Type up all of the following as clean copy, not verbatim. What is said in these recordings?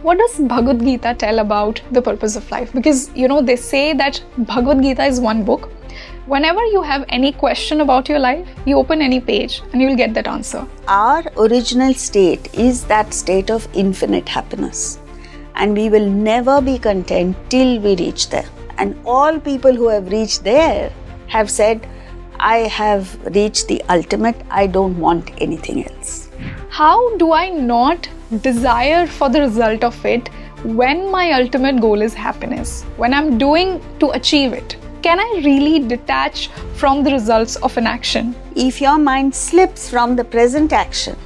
what does Bhagavad Gita tell about the purpose of life? Because, they say that Bhagavad Gita is one book. Whenever you have any question about your life, you open any page and you will get that answer. Our original state is that state of infinite happiness. And we will never be content till we reach there. And all people who have reached there have said, I have reached the ultimate, I don't want anything else. How do I not desire for the result of it when my ultimate goal is happiness? When I'm doing to achieve it, can I really detach from the results of an action? If your mind slips from the present action,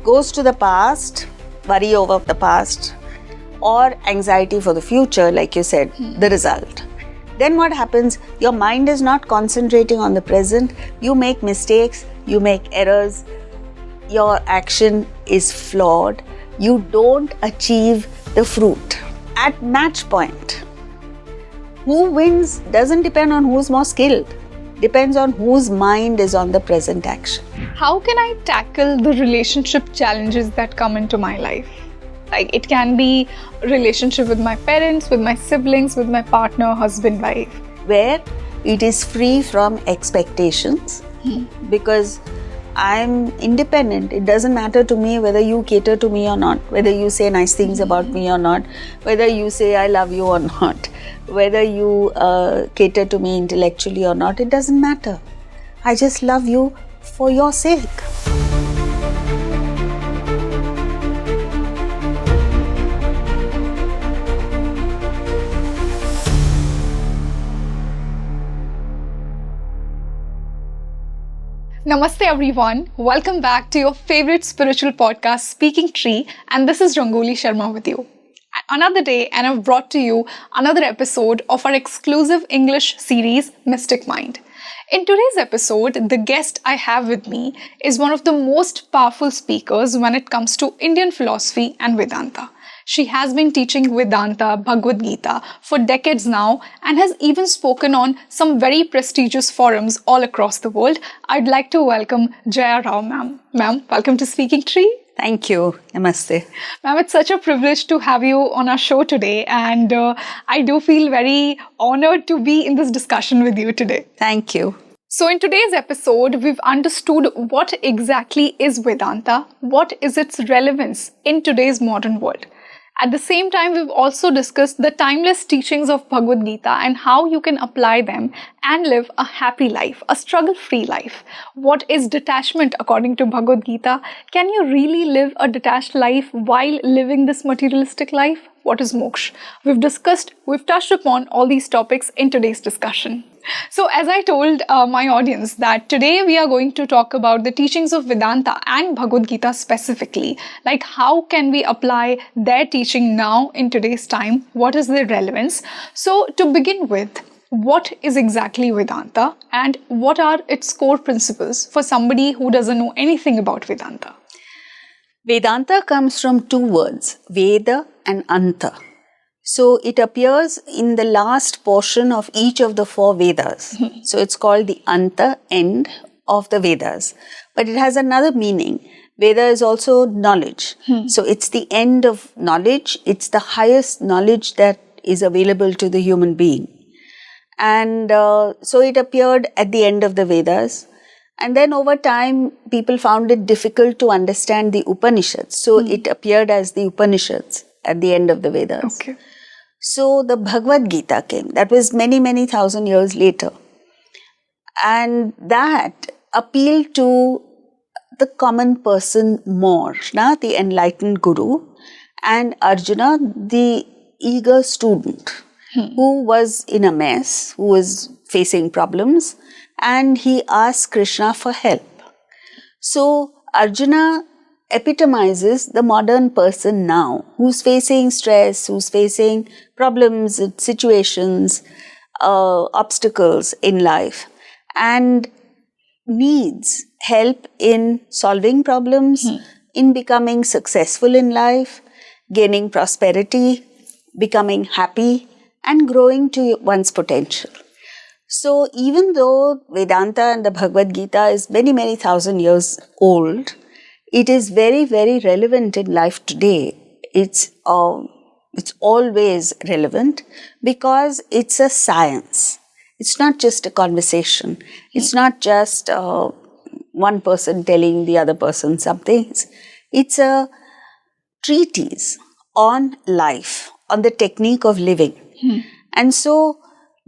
goes to the past, worry over the past, or anxiety for the future, like you said, the result. Then what happens? Your mind is not concentrating on the present. You make mistakes, you make errors, your action is flawed. You don't achieve the fruit. At match point, who wins doesn't depend on who's more skilled. Depends on whose mind is on the present action. How can I tackle the relationship challenges that come into my life? Like it can be relationship with my parents, with my siblings, with my partner, husband, wife. Where it is free from expectations because I'm independent. It doesn't matter to me whether you cater to me or not, whether you say nice things about me or not, whether you say I love you or not, whether you cater to me intellectually or not. It doesn't matter. I just love you for your sake. Namaste everyone, welcome back to your favorite spiritual podcast Speaking Tree, and this is Rangoli Sharma with you. Another day and I've brought to you another episode of our exclusive English series Mystic Mind. In today's episode, the guest I have with me is one of the most powerful speakers when it comes to Indian philosophy and Vedanta. She has been teaching Vedanta Bhagwad Gita for decades now and has even spoken on some very prestigious forums all across the world. I'd like to welcome Jaya Row, ma'am. Ma'am, welcome to Speaking Tree. Thank you. Namaste. Ma'am, it's such a privilege to have you on our show today, and I do feel very honored to be in this discussion with you today. Thank you. So in today's episode, we've understood what exactly is Vedanta, what is its relevance in today's modern world. At the same time, we've also discussed the timeless teachings of Bhagavad Gita and how you can apply them and live a happy life, a struggle-free life. What is detachment according to Bhagavad Gita? Can you really live a detached life while living this materialistic life? What is Moksha? We've touched upon all these topics in today's discussion. So as I told my audience that today we are going to talk about the teachings of Vedanta and Bhagavad Gita specifically, like how can we apply their teaching now in today's time? What is their relevance? So to begin with, what is exactly Vedanta and what are its core principles for somebody who doesn't know anything about Vedanta? Vedanta comes from two words, Veda and Anta. So it appears in the last portion of each of the four Vedas. So it's called the Anta, end of the Vedas. But it has another meaning. Veda is also knowledge. So it's the end of knowledge. It's the highest knowledge that is available to the human being. And so it appeared at the end of the Vedas. And then over time, people found it difficult to understand the Upanishads. So it appeared as the Upanishads at the end of the Vedas. Okay. So the Bhagavad Gita came. That was many, many thousand years later. And that appealed to the common person more. Krishna, the enlightened guru, and Arjuna, the eager student who was in a mess, who was facing problems, and he asked Krishna for help. So Arjuna epitomizes the modern person now, who's facing stress, who's facing problems, situations, obstacles in life, and needs help in solving problems, in becoming successful in life, gaining prosperity, becoming happy, and growing to one's potential. So even though Vedanta and the Bhagavad Gita is many, many thousand years old, it is very, very relevant in life today it's always relevant because it's a science. It's not just a conversation. It's not just one person telling the other person something. It's a treatise on life, on the technique of living. And so,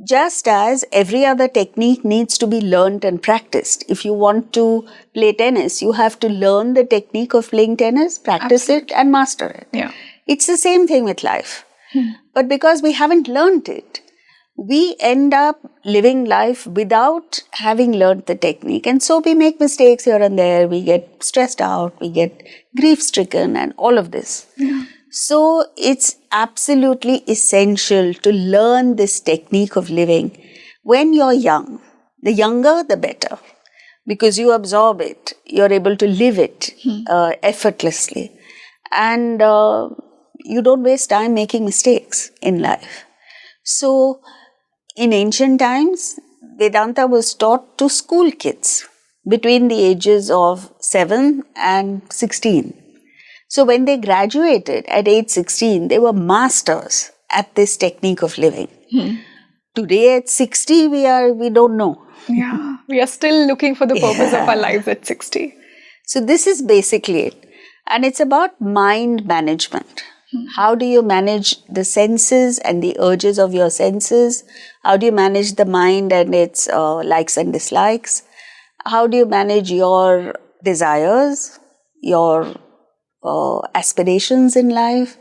just as every other technique needs to be learned and practiced, if you want to play tennis, you have to learn the technique of playing tennis, practice it, and master it. Yeah. It's the same thing with life. But because we haven't learned it, we end up living life without having learned the technique. And so we make mistakes here and there, we get stressed out, we get grief-stricken and all of this. So it's absolutely essential to learn this technique of living when you're young. The younger, the better. Because you absorb it, you're able to live it effortlessly. And you don't waste time making mistakes in life. So, in ancient times, Vedanta was taught to school kids between the ages of 7 and 16. So when they graduated at age 16, they were masters at this technique of living. Today at 60, we don't know. Yeah, we are still looking for the purpose of our lives at 60. So this is basically it. And it's about mind management. How do you manage the senses and the urges of your senses? How do you manage the mind and its likes and dislikes? How do you manage your desires, your aspirations in life?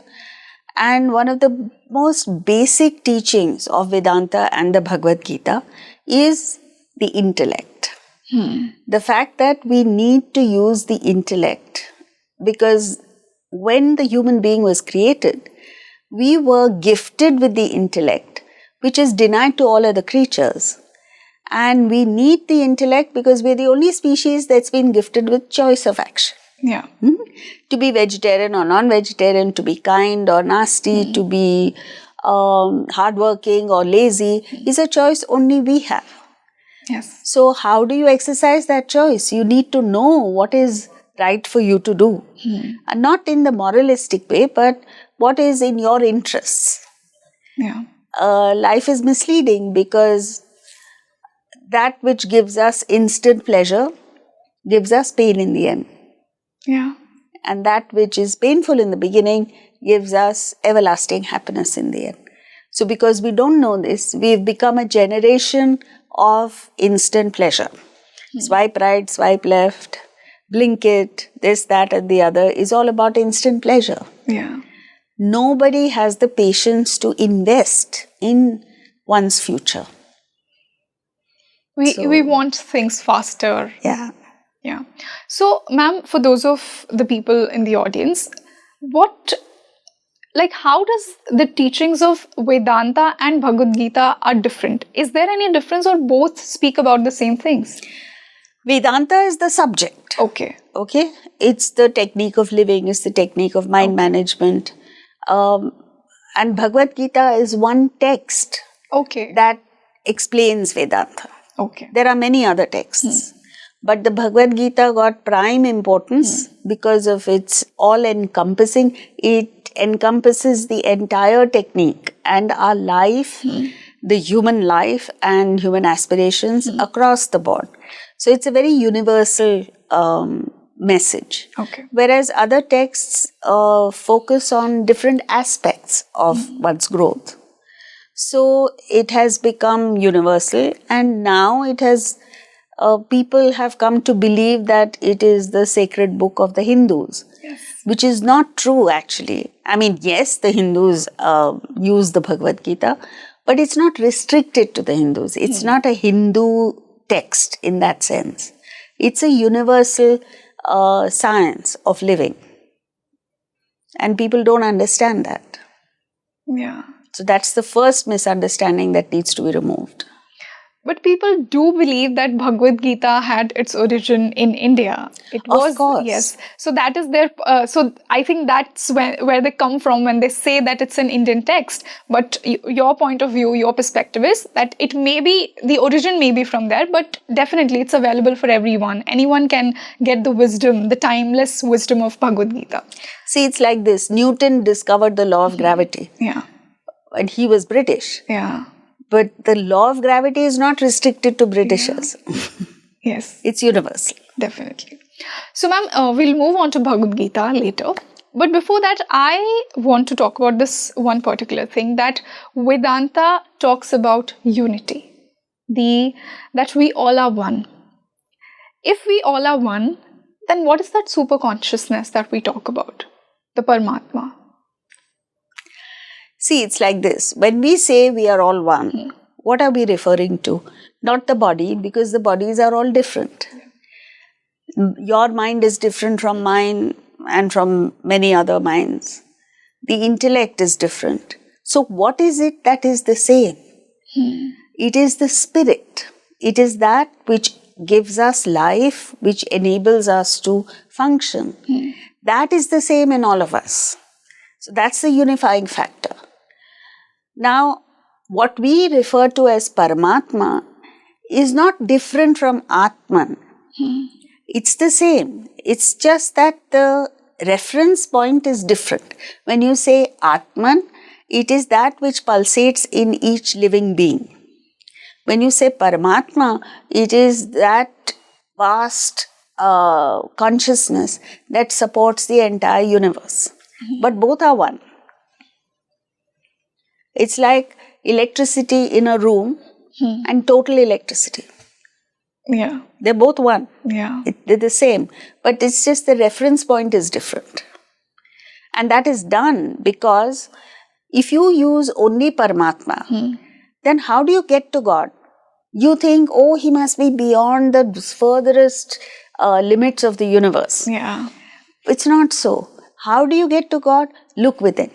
And one of the most basic teachings of Vedanta and the Bhagavad Gita is the intellect. The fact that we need to use the intellect, because when the human being was created, we were gifted with the intellect, which is denied to all other creatures. And we need the intellect because we're the only species that's been gifted with choice of action. Yeah. To be vegetarian or non-vegetarian, to be kind or nasty, to be hardworking or lazy is a choice only we have. Yes. So how do you exercise that choice? You need to know what is right for you to do. And not in the moralistic way, but what is in your interests. Yeah. Life is misleading because that which gives us instant pleasure gives us pain in the end. Yeah. And that which is painful in the beginning gives us everlasting happiness in the end. So because we don't know this, we've become a generation of instant pleasure. Swipe right, swipe left, blink it, this, that and the other is all about instant pleasure. Yeah. Nobody has the patience to invest in one's future. We want things faster. Yeah. Yeah. So, ma'am, for those of the people in the audience, how does the teachings of Vedanta and Bhagavad Gita are different? Is there any difference or both speak about the same things? Vedanta is the subject. Okay. Okay? It's the technique of living, it's the technique of mind management. And Bhagavad Gita is one text that explains Vedanta. Okay. There are many other texts. But the Bhagavad Gita got prime importance because of its all-encompassing. It encompasses the entire technique and our life, the human life and human aspirations across the board. So it's a very universal message. Okay. Whereas other texts focus on different aspects of one's growth. So it has become universal, and now it has people have come to believe that it is the sacred book of the Hindus, which is not true actually. I mean, yes, the Hindus use the Bhagavad Gita, but it's not restricted to the Hindus. It's not a Hindu text in that sense. It's a universal science of living. And people don't understand that. Yeah. So that's the first misunderstanding that needs to be removed. But people do believe that Bhagavad Gita had its origin in India. It was, of course. yes. So that is their. So I think that's where they come from when they say that it's an Indian text. But your point of view, your perspective is that it may be the origin may be from there, but definitely it's available for everyone. Anyone can get the wisdom, the timeless wisdom of Bhagavad Gita. See, it's like this. Newton discovered the law of gravity. Yeah. And he was British. Yeah. But the law of gravity is not restricted to Britishers. Yes. It's universal. Definitely. So, ma'am, we'll move on to Bhagavad Gita later. But before that, I want to talk about this one particular thing, that Vedanta talks about unity. That we all are one. If we all are one, then what is that super consciousness that we talk about? The Parmatma. See, it's like this. When we say we are all one, what are we referring to? Not the body, because the bodies are all different. Your mind is different from mine and from many other minds. The intellect is different. So what is it that is the same? It is the spirit. It is that which gives us life, which enables us to function. That is the same in all of us. So that's the unifying factor. Now, what we refer to as Paramatma is not different from Atman. It's the same. It's just that the reference point is different. When you say Atman, it is that which pulsates in each living being. When you say Paramatma, it is that vast consciousness that supports the entire universe. But both are one. It's like electricity in a room and total electricity. Yeah. They're both one. Yeah. They're the same. But it's just the reference point is different. And that is done because if you use only Paramatma, then how do you get to God? You think, oh, he must be beyond the furthest limits of the universe. Yeah. It's not so. How do you get to God? Look within.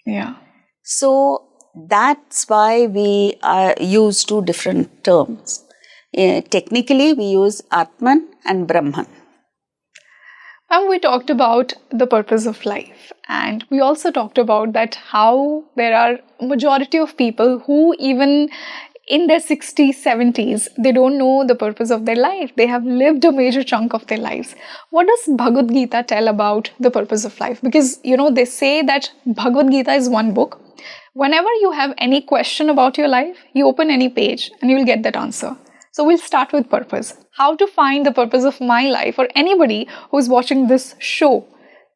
Yeah. So that's why we use two different terms. Technically, we use Atman and Brahman. And we talked about the purpose of life, and we also talked about that how there are majority of people who even in their 60s, 70s, they don't know the purpose of their life. They have lived a major chunk of their lives. What does Bhagavad Gita tell about the purpose of life? Because, they say that Bhagavad Gita is one book. Whenever you have any question about your life, you open any page and you'll get that answer. So we'll start with purpose. How to find the purpose of my life, or anybody who's watching this show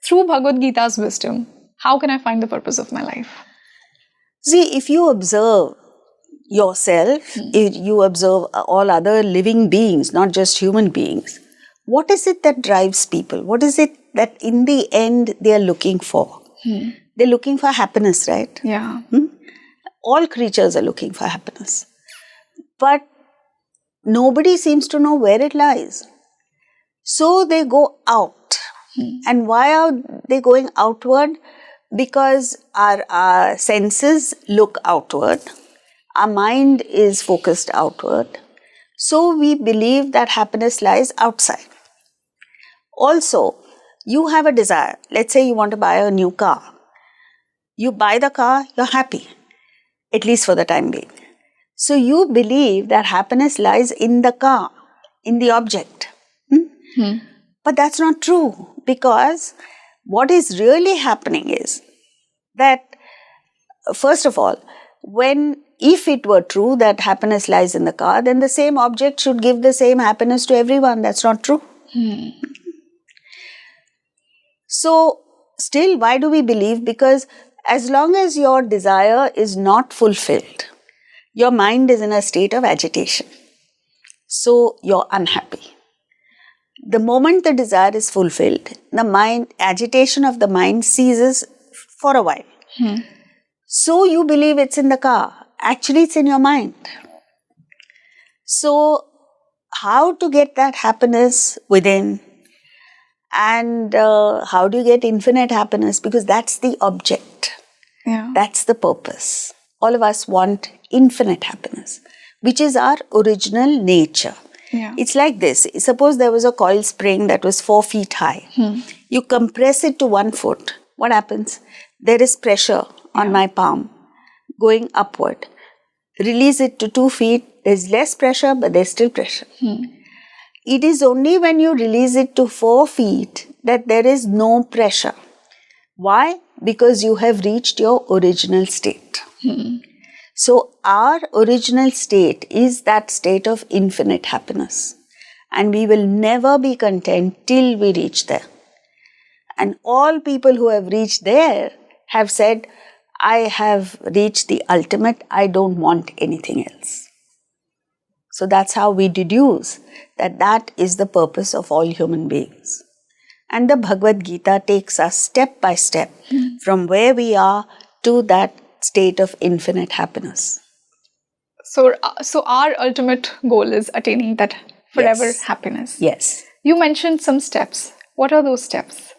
through Bhagavad Gita's wisdom. How can I find the purpose of my life? See, if you observe yourself, if you observe all other living beings, not just human beings, what is it that drives people? What is it that in the end they are looking for? They're looking for happiness, right? Yeah. All creatures are looking for happiness. But nobody seems to know where it lies. So they go out. And why are they going outward? Because our senses look outward. Our mind is focused outward. So we believe that happiness lies outside. Also, you have a desire. Let's say you want to buy a new car. You buy the car, you're happy, at least for the time being. So you believe that happiness lies in the car, in the object. But that's not true, because what is really happening is that, first of all, if it were true that happiness lies in the car, then the same object should give the same happiness to everyone. That's not true. So, still, why do we believe? Because as long as your desire is not fulfilled, your mind is in a state of agitation. So, you're unhappy. The moment the desire is fulfilled, the agitation of the mind ceases for a while. So, you believe it's in the car. Actually, it's in your mind. So, how to get that happiness within? And how do you get infinite happiness? Because that's the object. Yeah. That's the purpose. All of us want infinite happiness. which is our original nature. Yeah. It's like this. Suppose there was a coil spring that was 4 feet high. You compress it to 1 foot. What happens? There is pressure on my palm going upward. Release it to 2 feet. There's less pressure, but there's still pressure. It is only when you release it to 4 feet that there is no pressure. Why? Because you have reached your original state. So our original state is that state of infinite happiness. And we will never be content till we reach there. And all people who have reached there have said, I have reached the ultimate, I don't want anything else. So that's how we deduce that that is the purpose of all human beings. And the Bhagavad Gita takes us step by step from where we are to that state of infinite happiness. So our ultimate goal is attaining that forever happiness. Yes. You mentioned some steps. What are those steps?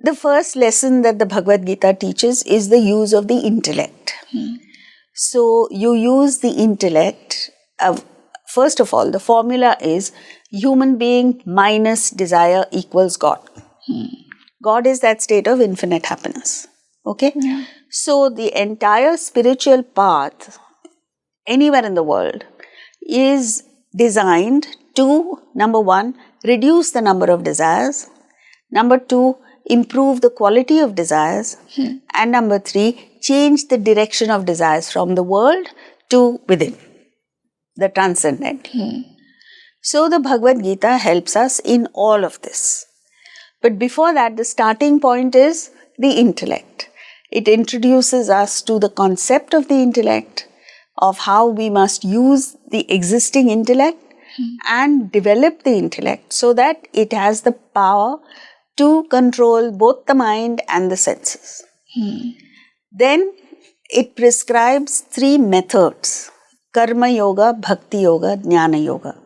The first lesson that the Bhagavad Gita teaches is the use of the intellect. So you use the intellect. First of all, the formula is human being minus desire equals God. God is that state of infinite happiness. Okay? Yeah. So the entire spiritual path anywhere in the world is designed to, number 1, reduce the number of desires. Number 2, improve the quality of desires. And number 3, change the direction of desires from the world to within, the transcendental. So the Bhagavad Gita helps us in all of this. But before that, the starting point is the intellect. It introduces us to the concept of the intellect, of how we must use the existing intellect and develop the intellect so that it has the power to control both the mind and the senses. Then it prescribes 3 methods: Karma Yoga, Bhakti Yoga, Jnana Yoga.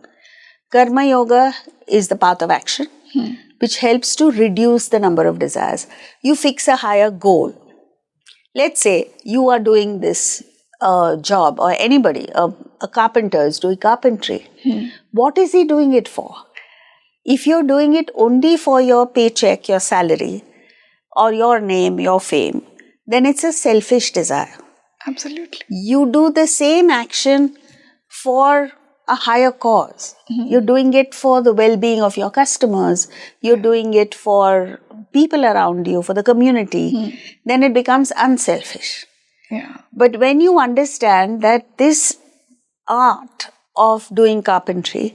Karma Yoga is the path of action, which helps to reduce the number of desires. You fix a higher goal. Let's say you are doing this job, or anybody, a carpenter is doing carpentry. What is he doing it for? If you're doing it only for your paycheck, your salary, or your name, your fame, then it's a selfish desire. Absolutely. You do the same action for a higher cause. You're doing it for the well-being of your customers. You're doing it for people around you, for the community. Then it becomes unselfish. Yeah. But when you understand that this art of doing carpentry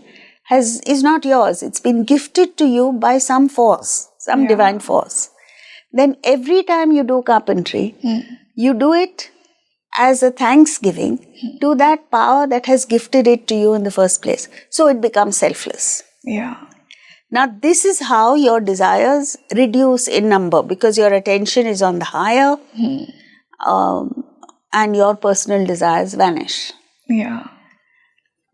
is not yours, it's been gifted to you by some force, some divine force, then every time you do carpentry, you do it as a thanksgiving to that power that has gifted it to you in the first place. So it becomes selfless. Yeah. Now this is how your desires reduce in number, because your attention is on the higher and your personal desires vanish. Yeah.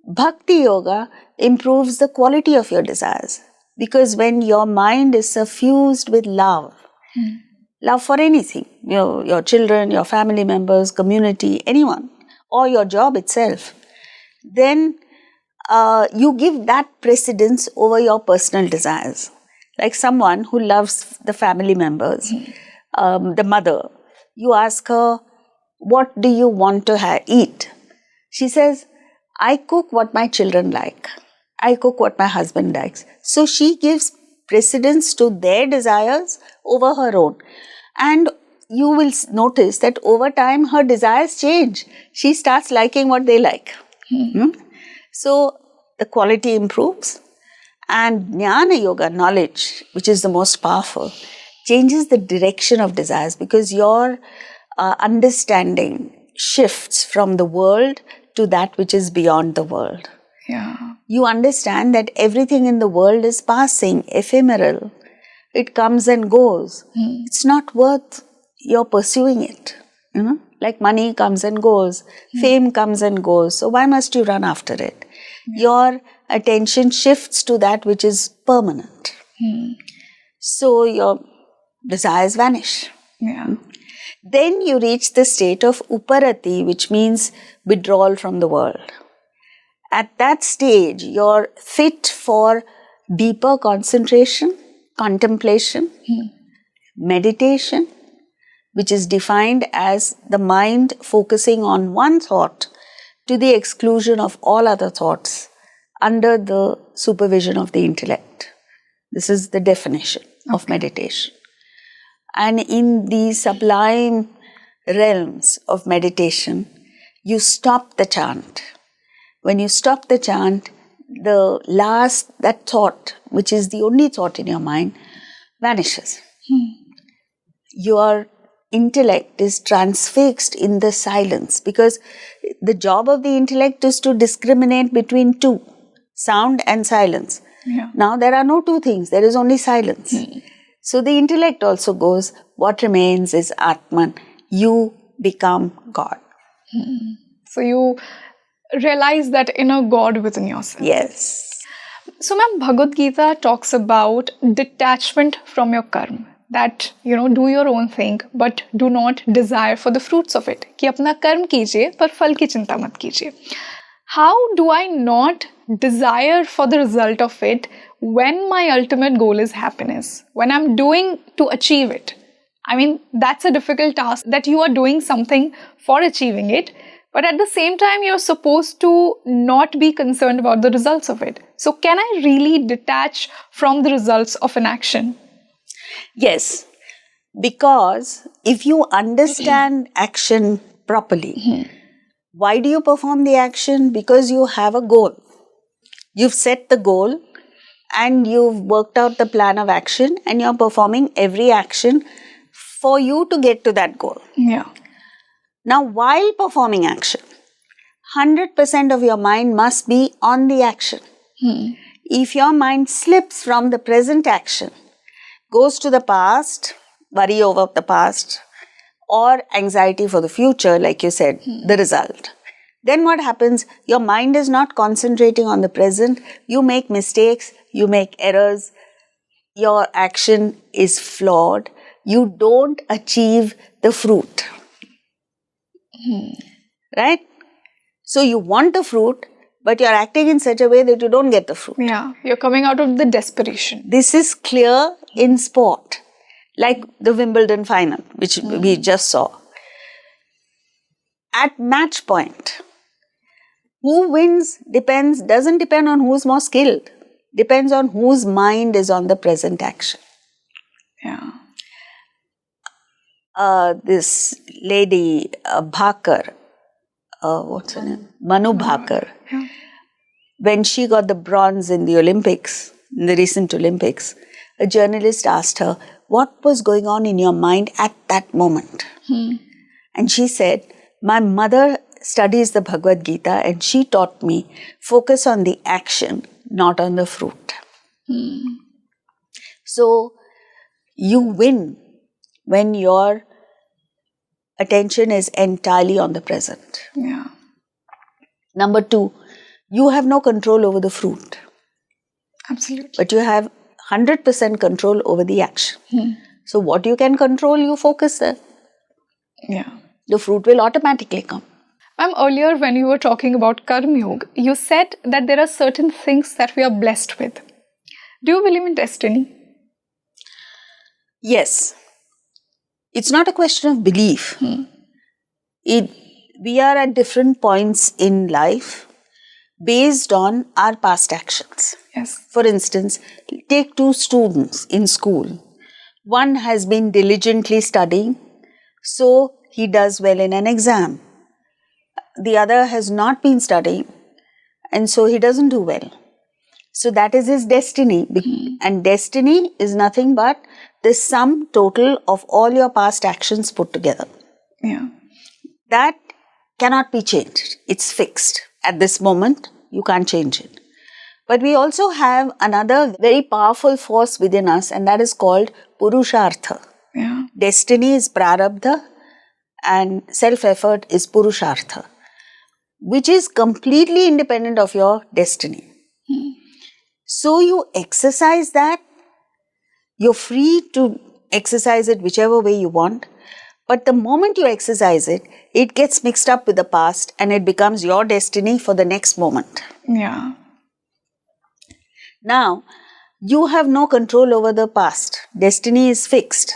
Bhakti Yoga improves the quality of your desires, because when your mind is suffused with love, love for anything, your children, your family members, community, anyone, or your job itself, then you give that precedence over your personal desires. Like someone who loves the family members, the mother, you ask her, what do you want to eat? She says, I cook what my children like. I cook what my husband likes. So she gives precedence to their desires over her own. And you will notice that over time her desires change. She starts liking what they like. So the quality improves. And Jnana Yoga, knowledge, which is the most powerful, changes the direction of desires, because your understanding shifts from the world to that which is beyond the world. Yeah. You understand that everything in the world is passing, ephemeral. It comes and goes. It's not worth your pursuing it. Like money comes and goes, fame comes and goes. So why must you run after it? Your attention shifts to that which is permanent. So your desires vanish. Yeah. Then you reach the state of uparati, which means withdrawal from the world. At that stage, you're fit for deeper concentration, contemplation, meditation, which is defined as the mind focusing on one thought to the exclusion of all other thoughts under the supervision of the intellect. This is the definition of meditation. And in the sublime realms of meditation, you stop the chant. When you stop the chant, that thought, which is the only thought in your mind, vanishes. Your intellect is transfixed in the silence, because the job of the intellect is to discriminate between two, sound and silence. Yeah. Now there are no two things, there is only silence. So the intellect also goes, what remains is Atman. You become God. So you realize that inner God within yourself. Yes. So ma'am, Bhagavad Gita talks about detachment from your karma. That, do your own thing, but do not desire for the fruits of it. कि अपना कर्म कीजिए, पर फल की चिंता मत कीजिए. How do I not desire for the result of it when my ultimate goal is happiness? When I'm doing to achieve it? I mean, that's a difficult task, that you are doing something for achieving it, but at the same time, you're supposed to not be concerned about the results of it. So can I really detach from the results of an action? Yes, because if you understand action properly, why do you perform the action? Because you have a goal. You've set the goal and you've worked out the plan of action, and you're performing every action for you to get to that goal. Yeah. Now, while performing action, 100% of your mind must be on the action. If your mind slips from the present action, goes to the past, worry over the past, or anxiety for the future, like you said, the result. Then what happens? Your mind is not concentrating on the present. You make mistakes, you make errors, your action is flawed. You don't achieve the fruit. Right? So you want the fruit, but you're acting in such a way that you don't get the fruit. Yeah, you're coming out of the desperation. This is clear in sport, like the Wimbledon final, which we just saw. At match point, who wins doesn't depend on who's more skilled, depends on whose mind is on the present action. Yeah. This lady, Bhakar, what's her name? Manu Bhakar. Yeah. When she got the bronze in the Olympics, in the recent Olympics, a journalist asked her, what was going on in your mind at that moment? And she said, my mother studies the Bhagavad Gita and she taught me, focus on the action, not on the fruit. So, you win when your attention is entirely on the present. Yeah. Number 2, you have no control over the fruit. Absolutely. But you have 100% control over the action. So what you can control, you focus there. Yeah. The fruit will automatically come. Ma'am, earlier when you were talking about Karma Yoga, you said that there are certain things that we are blessed with. Do you believe in destiny? Yes. It's not a question of belief. We are at different points in life based on our past actions. Yes. For instance, take 2 students in school. One has been diligently studying, so he does well in an exam. The other has not been studying, and so he doesn't do well. So that is his destiny. And destiny is nothing but the sum total of all your past actions put together. Yeah. That cannot be changed. It's fixed. At this moment, you can't change it. But we also have another very powerful force within us, and that is called Purushartha. Yeah. Destiny is Prarabdha and self-effort is Purushartha, which is completely independent of your destiny. So you exercise that. You're free to exercise it whichever way you want. But the moment you exercise it, it gets mixed up with the past and it becomes your destiny for the next moment. Yeah. Now, you have no control over the past. Destiny is fixed.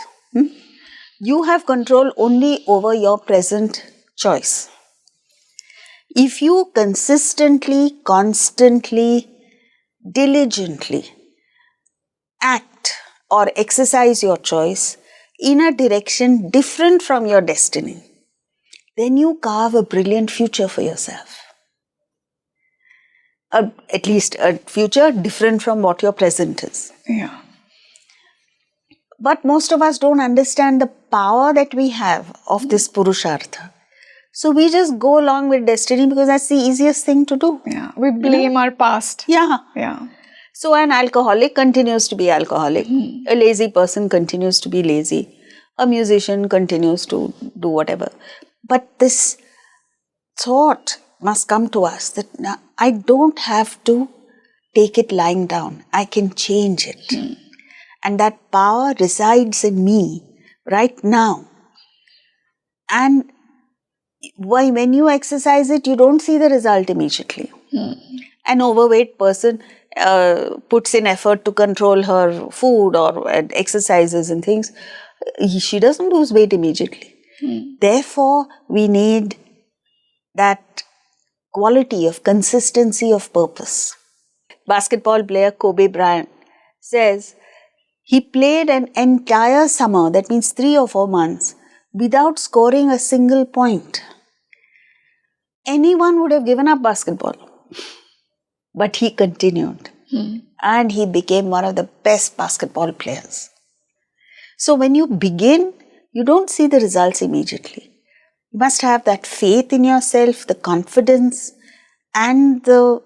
You have control only over your present choice. If you consistently, constantly, diligently act or exercise your choice in a direction different from your destiny, then you carve a brilliant future for yourself. At least a future different from what your present is. Yeah. But most of us don't understand the power that we have of this Purushartha. So we just go along with destiny because that's the easiest thing to do. Yeah. We blame our past. Yeah. Yeah. So an alcoholic continues to be alcoholic. A lazy person continues to be lazy. A musician continues to do whatever. But this thought must come to us that now I don't have to take it lying down. I can change it. And that power resides in me right now. And when you exercise it, you don't see the result immediately. An overweight person puts in effort to control her food or exercises and things. She doesn't lose weight immediately. Therefore, we need that quality of consistency of purpose. Basketball player Kobe Bryant says he played an entire summer, that means 3 or 4 months, without scoring a single point. Anyone would have given up basketball. But he continued. And he became one of the best basketball players. So when you begin, you don't see the results immediately. You must have that faith in yourself, the confidence, and the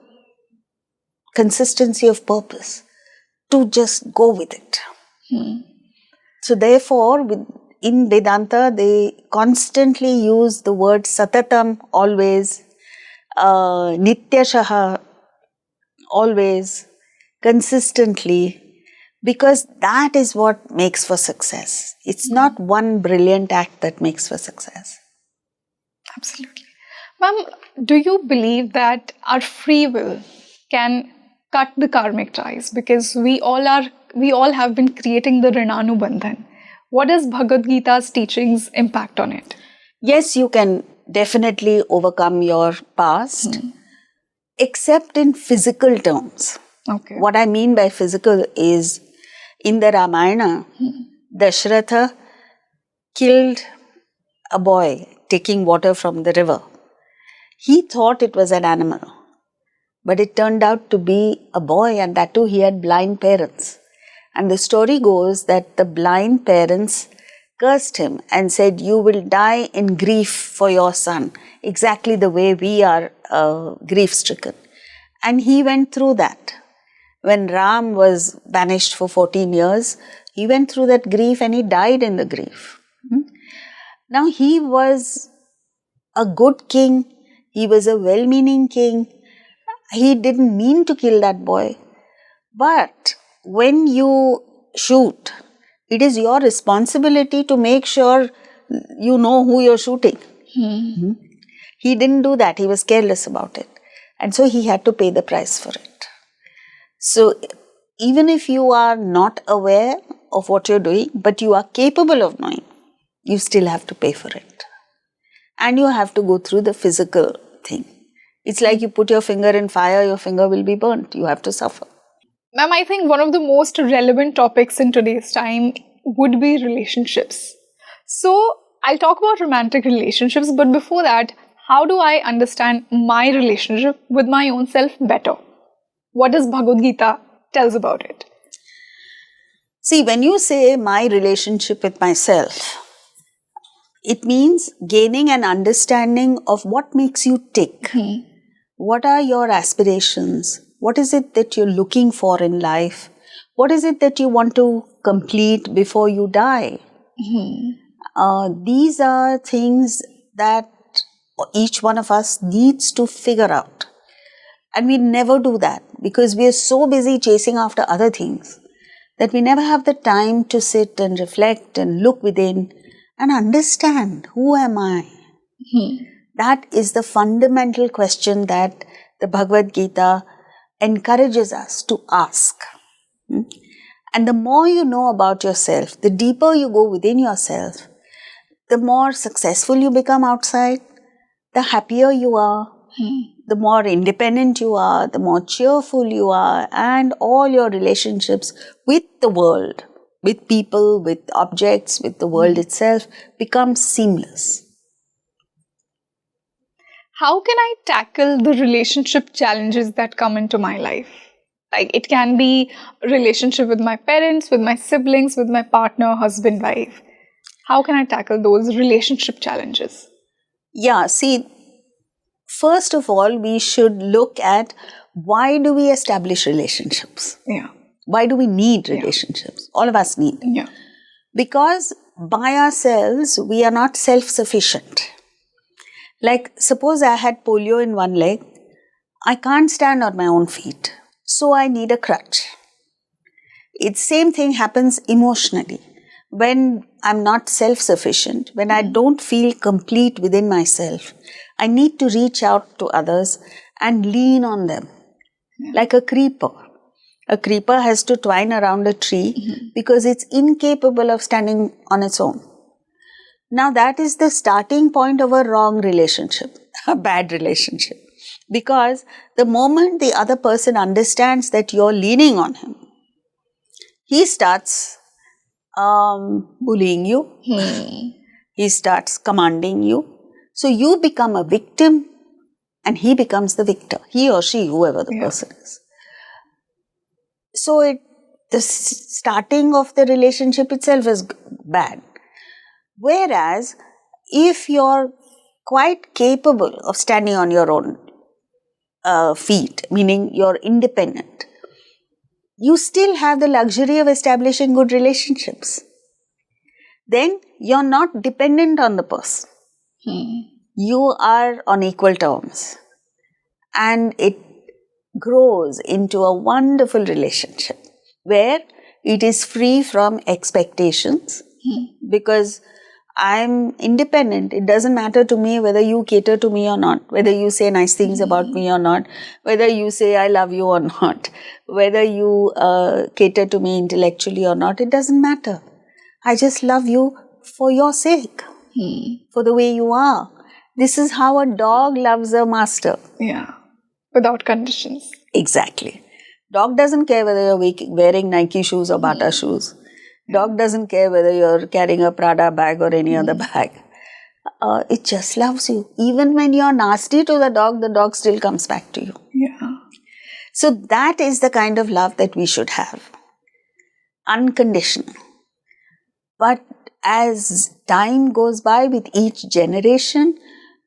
consistency of purpose to just go with it. So therefore, in Vedanta, they constantly use the word satatam, always, nityashaha, always, consistently, because that is what makes for success. It's not one brilliant act that makes for success. Absolutely. Ma'am, do you believe that our free will can cut the karmic ties? Because we all have been creating the Rinanu Bandhan. What is Bhagavad Gita's teachings impact on it? Yes, you can definitely overcome your past, except in physical terms. Okay. What I mean by physical is, in the Ramayana, Dashratha killed a boy taking water from the river. He thought it was an animal, but it turned out to be a boy, and that too he had blind parents. And the story goes that the blind parents cursed him and said, "You will die in grief for your son," exactly the way we are grief-stricken. And he went through that. When Ram was banished for 14 years, he went through that grief and he died in the grief. Now he was a good king, he was a well-meaning king, he didn't mean to kill that boy. But when you shoot, it is your responsibility to make sure you know who you're shooting. He didn't do that, he was careless about it. And so he had to pay the price for it. So even if you are not aware of what you're doing, but you are capable of knowing, you still have to pay for it. And you have to go through the physical thing. It's like you put your finger in fire, your finger will be burnt. You have to suffer. Ma'am, I think one of the most relevant topics in today's time would be relationships. So I'll talk about romantic relationships, but before that, how do I understand my relationship with my own self better? What does Bhagavad Gita tells about it? See, when you say my relationship with myself, it means gaining an understanding of what makes you tick. What are your aspirations? What is it that you're looking for in life? What is it that you want to complete before you die? These are things that each one of us needs to figure out. And we never do that because we are so busy chasing after other things that we never have the time to sit and reflect and look within and understand, who am I? That is the fundamental question that the Bhagavad Gita encourages us to ask. And the more you know about yourself, the deeper you go within yourself, the more successful you become outside, the happier you are, the more independent you are, the more cheerful you are, and all your relationships with the world, with people, with objects, with the world itself become seamless. How can I tackle the relationship challenges that come into my life? Like, it can be a relationship with my parents, with my siblings, with my partner, husband, wife. How can I tackle those relationship challenges? Yeah, see, first of all, we should look at why do we establish relationships? Yeah. Why do we need relationships? All of us need. Yeah. Because by ourselves, we are not self-sufficient. Like, suppose I had polio in one leg, I can't stand on my own feet, so I need a crutch. It's same thing happens emotionally. When I'm not self-sufficient, when I don't feel complete within myself, I need to reach out to others and lean on them. Like a creeper. A creeper has to twine around a tree because it's incapable of standing on its own. Now that is the starting point of a wrong relationship, a bad relationship. Because the moment the other person understands that you're leaning on him, he starts bullying you, he starts commanding you. So you become a victim and he becomes the victor, he or she, whoever the person is. So the starting of the relationship itself is bad. Whereas, if you're quite capable of standing on your own feet, meaning you're independent, you still have the luxury of establishing good relationships. Then you're not dependent on the person. You are on equal terms. And it grows into a wonderful relationship where it is free from expectations because I'm independent. It doesn't matter to me whether you cater to me or not, whether you say nice things about me or not, whether you say I love you or not, whether you cater to me intellectually or not. It doesn't matter. I just love you for your sake, for the way you are. This is how a dog loves a master. Yeah, without conditions. Exactly. Dog doesn't care whether you're wearing Nike shoes or Bata shoes. Dog doesn't care whether you're carrying a Prada bag or any other bag. It just loves you. Even when you're nasty to the dog still comes back to you. Yeah. So that is the kind of love that we should have. Unconditional. But as time goes by with each generation,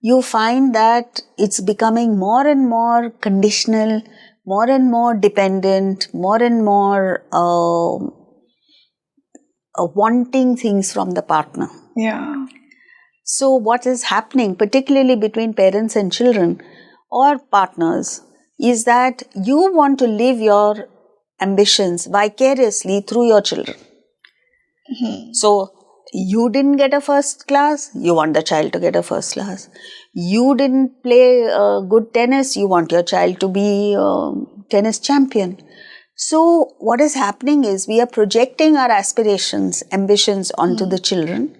you find that it's becoming more and more conditional, more and more dependent, more and more wanting things from the partner. Yeah. So what is happening, particularly between parents and children or partners, is that you want to live your ambitions vicariously through your children. So you didn't get a first class, you want the child to get a first class. You didn't play good tennis, you want your child to be a tennis champion. So what is happening is we are projecting our aspirations, ambitions onto the children,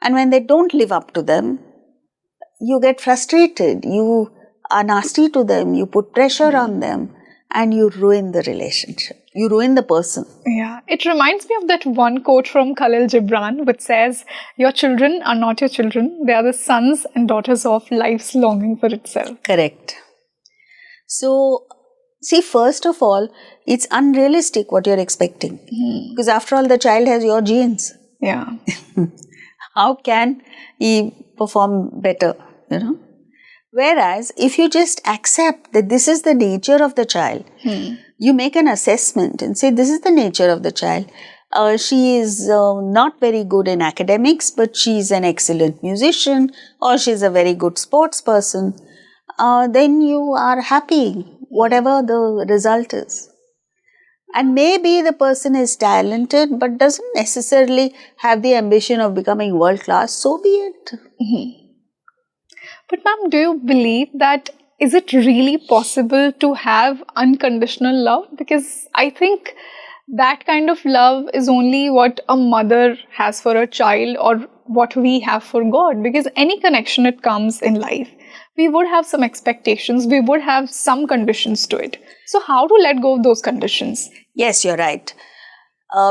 and when they don't live up to them, you get frustrated, you are nasty to them, you put pressure on them, and you ruin the relationship. You ruin the person. Yeah. It reminds me of that one quote from Khalil Gibran which says, "Your children are not your children. They are the sons and daughters of life's longing for itself." Correct. So, see, first of all, it's unrealistic what you're expecting. Because after all, the child has your genes. Yeah. How can he perform better, Whereas, if you just accept that this is the nature of the child, you make an assessment and say, this is the nature of the child. She is not very good in academics, but she is an excellent musician, or she is a very good sports person. Then you are happy, whatever the result is. And maybe the person is talented but doesn't necessarily have the ambition of becoming world class, so be it. But ma'am, do you believe that is it really possible to have unconditional love? Because I think that kind of love is only what a mother has for a child or what we have for God. Because any connection it comes in life, we would have some expectations, we would have some conditions to it. So how to let go of those conditions? Yes, you're right.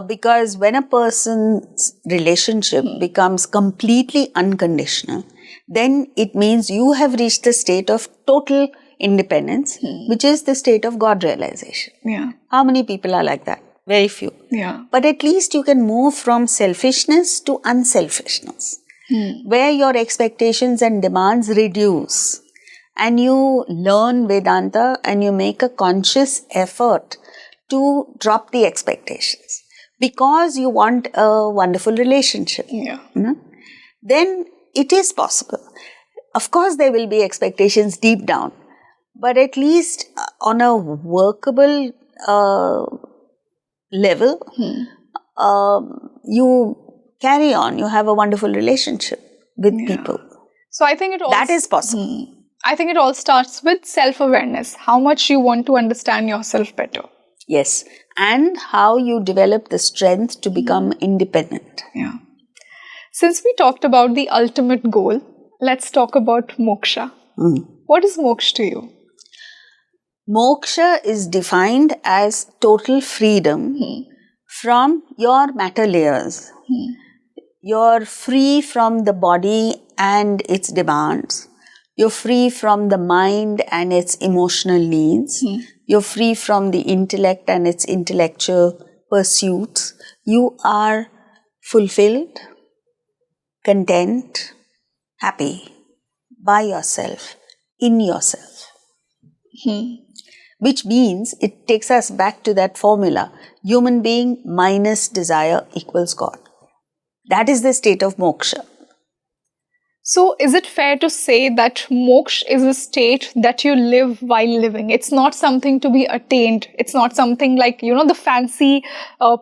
Because when a person's relationship becomes completely unconditional, then it means you have reached the state of total independence, which is the state of God realization. Yeah. How many people are like that? Very few. Yeah. But at least you can move from selfishness to unselfishness, where your expectations and demands reduce. And you learn Vedanta and you make a conscious effort to drop the expectations because you want a wonderful relationship. Yeah. Then it is possible. Of course, there will be expectations deep down, but at least on a workable level, you carry on. You have a wonderful relationship with people. So I think That is possible. I think it all starts with self-awareness, how much you want to understand yourself better. Yes, and how you develop the strength to become independent. Yeah. Since we talked about the ultimate goal, let's talk about moksha. What is moksha to you? Moksha is defined as total freedom from your matter layers. You're free from the body and its demands. You're free from the mind and its emotional needs. You're free from the intellect and its intellectual pursuits. You are fulfilled, content, happy by yourself, in yourself. Which means it takes us back to that formula, human being minus desire equals God. That is the state of moksha. So is it fair to say that moksha is a state that you live while living? It's not something to be attained. It's not something like, the fancy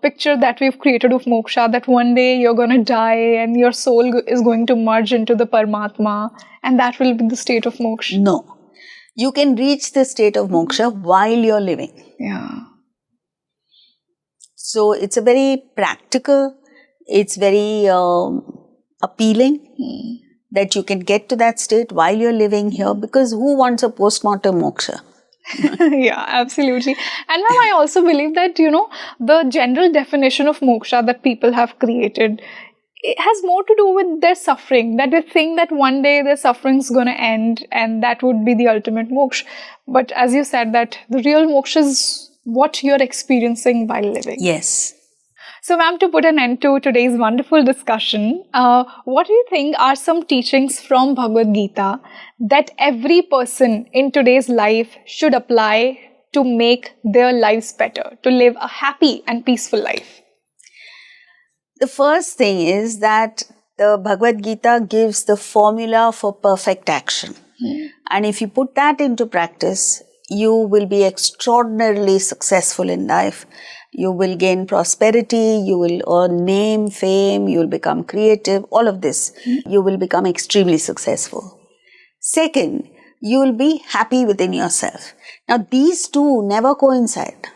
picture that we've created of moksha, that one day you're going to die and your soul is going to merge into the Parmatma and that will be the state of moksha. No. You can reach the state of moksha while you're living. Yeah. So it's a very practical, it's very appealing that you can get to that state while you're living here, because who wants a post-mortem moksha? Yeah, absolutely. And ma'am, I also believe that, the general definition of moksha that people have created, it has more to do with their suffering, that they think that one day their suffering is going to end and that would be the ultimate moksha. But as you said, that the real moksha is what you're experiencing while living. Yes. So ma'am, to put an end to today's wonderful discussion, what do you think are some teachings from Bhagavad Gita that every person in today's life should apply to make their lives better, to live a happy and peaceful life? The first thing is that the Bhagavad Gita gives the formula for perfect action. And if you put that into practice, you will be extraordinarily successful in life. You will gain prosperity, you will earn name, fame, you will become creative, all of this. You will become extremely successful. Second, you will be happy within yourself. Now, these two never coincide.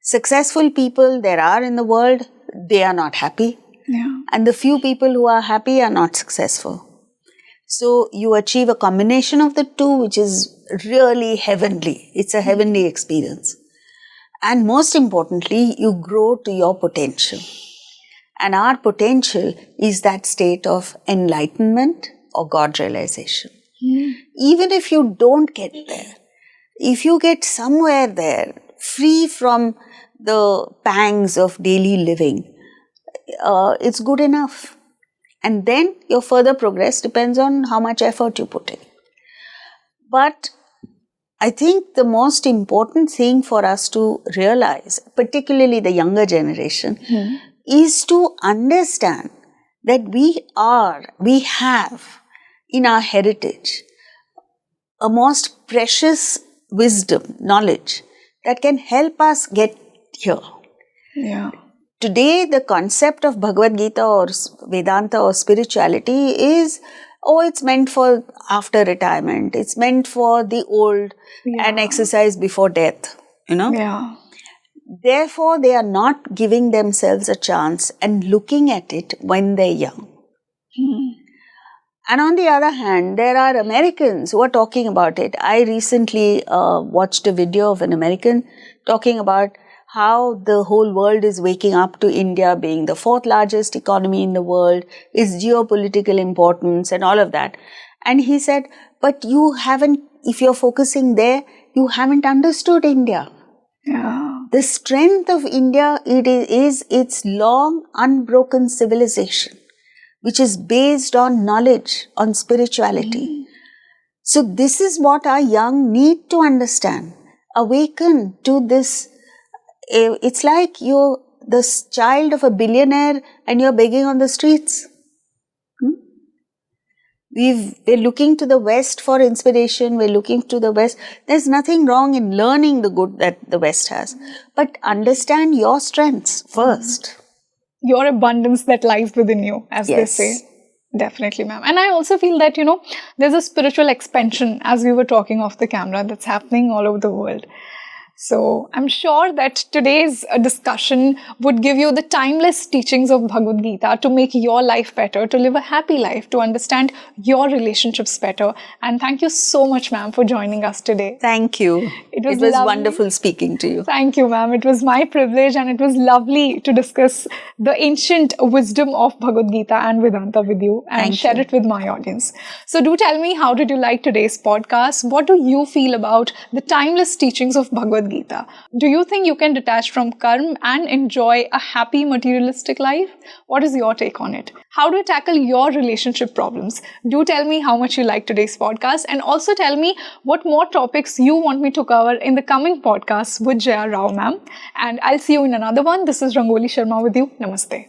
Successful people there are in the world, they are not happy. Yeah. And the few people who are happy are not successful. So you achieve a combination of the two, which is really heavenly. It's a heavenly experience. And most importantly, you grow to your potential. And our potential is that state of enlightenment or God realization. Even if you don't get there, if you get somewhere there, free from the pangs of daily living, it's good enough. And then your further progress depends on how much effort you put in. But I think the most important thing for us to realize, particularly the younger generation, is to understand that we have in our heritage a most precious wisdom, knowledge that can help us get here. Yeah. Today, the concept of Bhagavad Gita or Vedanta or spirituality is, it's meant for after retirement. It's meant for the old and exercise before death, Yeah. Therefore, they are not giving themselves a chance and looking at it when they're young. And on the other hand, there are Americans who are talking about it. I recently watched a video of an American talking about how the whole world is waking up to India being the 4th largest economy in the world, its geopolitical importance and all of that. And he said, but you haven't, if you're focusing there, you haven't understood India. Yeah. The strength of India is its long, unbroken civilization, which is based on knowledge, on spirituality. So this is what our young need to understand. Awaken to this. It's like you're the child of a billionaire and you're begging on the streets. We're looking to the West for inspiration. We're looking to the West. There's nothing wrong in learning the good that the West has. But understand your strengths first. Your abundance that lies within you, as they say. Definitely, ma'am. And I also feel that, there's a spiritual expansion, as we were talking off the camera, that's happening all over the world. So I'm sure that today's discussion would give you the timeless teachings of Bhagavad Gita to make your life better, to live a happy life, to understand your relationships better. And thank you so much, ma'am, for joining us today. Thank you. It was wonderful speaking to you. Thank you, ma'am. It was my privilege and it was lovely to discuss the ancient wisdom of Bhagavad Gita and Vedanta with you and share it with my audience. So do tell me, how did you like today's podcast? What do you feel about the timeless teachings of Bhagavad Gita? Do you think you can detach from karma and enjoy a happy materialistic life? What is your take on it? How do you tackle your relationship problems? Do tell me how much you like today's podcast, and also tell me what more topics you want me to cover in the coming podcasts with Jaya Row, ma'am. And I'll see you in another one. This is Rangoli Sharma with you. Namaste.